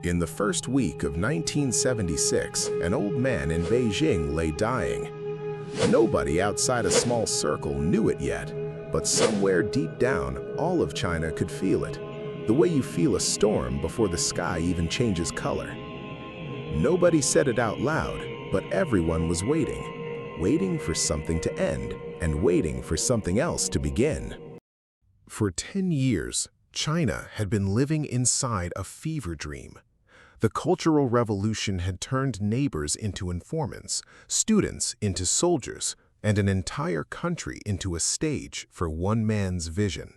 In the first week of 1976, an old man in Beijing lay dying. Nobody outside a small circle knew it yet, but somewhere deep down, all of China could feel it, the way you feel a storm before the sky even changes color. Nobody said it out loud, but everyone was waiting for something to end and waiting for something else to begin. For 10 years, China had been living inside a fever dream. The Cultural Revolution had turned neighbors into informants, students into soldiers, and an entire country into a stage for one man's vision.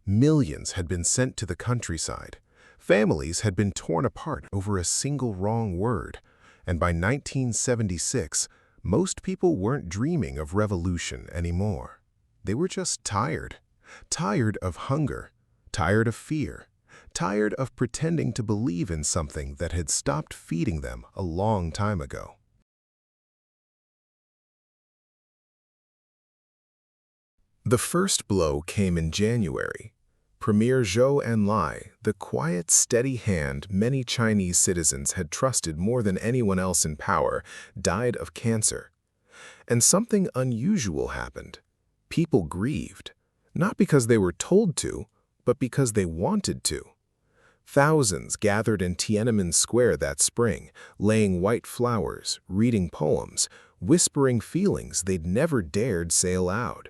Millions had been sent to the countryside. Families had been torn apart over a single wrong word. And by 1976, most people weren't dreaming of revolution anymore. They were just tired. Tired of hunger, tired of fear, tired of pretending to believe in something that had stopped feeding them a long time ago. The first blow came in January. Premier Zhou Enlai, the quiet, steady hand many Chinese citizens had trusted more than anyone else in power, died of cancer. And something unusual happened. People grieved, not because they were told to, but because they wanted to. Thousands gathered in Tiananmen Square that spring, laying white flowers, reading poems, whispering feelings they'd never dared say aloud.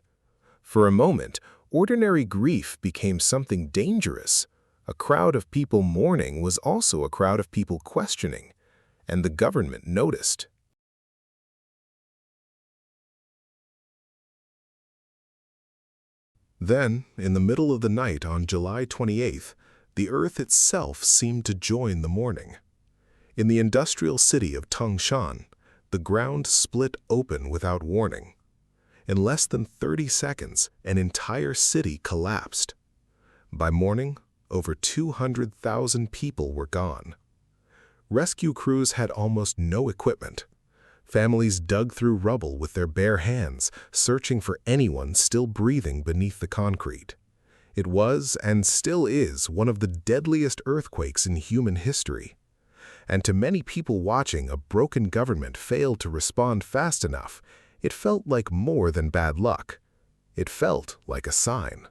For a moment, ordinary grief became something dangerous. A crowd of people mourning was also a crowd of people questioning, and the government noticed. Then, in the middle of the night on July 28th, the earth itself seemed to join the mourning. In the industrial city of Tangshan, the ground split open without warning. In less than 30 seconds, an entire city collapsed. By morning, over 200,000 people were gone. Rescue crews had almost no equipment. Families dug through rubble with their bare hands, searching for anyone still breathing beneath the concrete. It was, and still is, one of the deadliest earthquakes in human history. And to many people watching a broken government fail to respond fast enough, it felt like more than bad luck. It felt like a sign.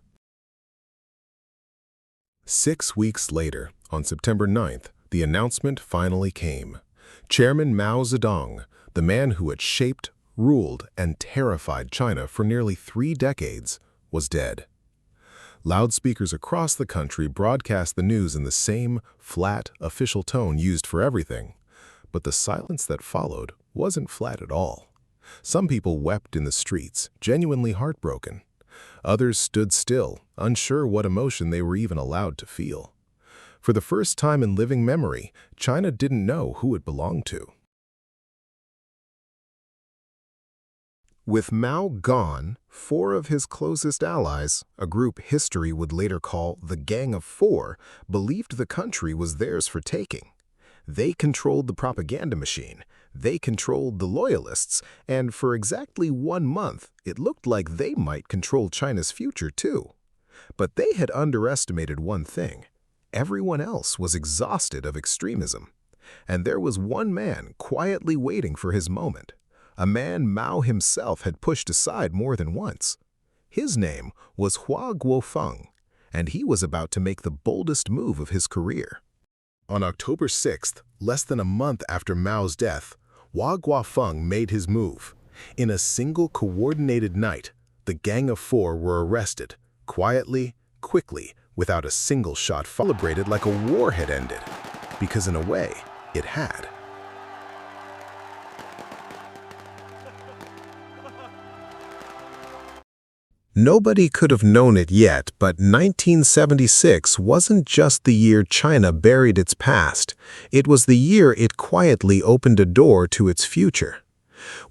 6 weeks later, on September 9th, the announcement finally came. Chairman Mao Zedong, the man who had shaped, ruled, and terrified China for nearly 3 decades, was dead. Loudspeakers across the country broadcast the news in the same flat, official tone used for everything. But the silence that followed wasn't flat at all. Some people wept in the streets, genuinely heartbroken. Others stood still, unsure what emotion they were even allowed to feel. For the first time in living memory, China didn't know who it belonged to. With Mao gone, 4 of his closest allies, a group history would later call the Gang of Four, believed the country was theirs for taking. They controlled the propaganda machine, they controlled the loyalists, and for exactly 1 month, it looked like they might control China's future too. But they had underestimated one thing. Everyone else was exhausted of extremism. And there was one man quietly waiting for his moment. A man Mao himself had pushed aside more than once. His name was Hua Guofeng, and he was about to make the boldest move of his career. On October 6th, less than a month after Mao's death, Hua Guofeng made his move. In a single coordinated night, the Gang of Four were arrested, quietly, quickly, without a single shot, celebrated like a war had ended, because in a way, it had. Nobody could have known it yet, but 1976 wasn't just the year China buried its past. It was the year it quietly opened a door to its future.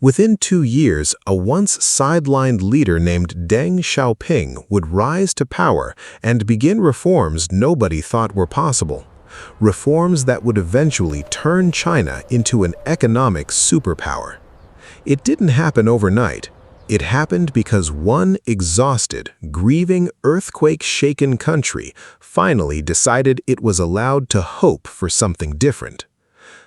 Within 2 years, a once sidelined leader named Deng Xiaoping would rise to power and begin reforms nobody thought were possible. Reforms that would eventually turn China into an economic superpower. It didn't happen overnight. It happened because one exhausted, grieving, earthquake-shaken country finally decided it was allowed to hope for something different.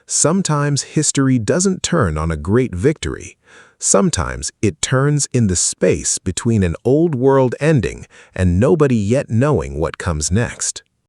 Sometimes history doesn't turn on a great victory. Sometimes it turns in the space between an old world ending and nobody yet knowing what comes next.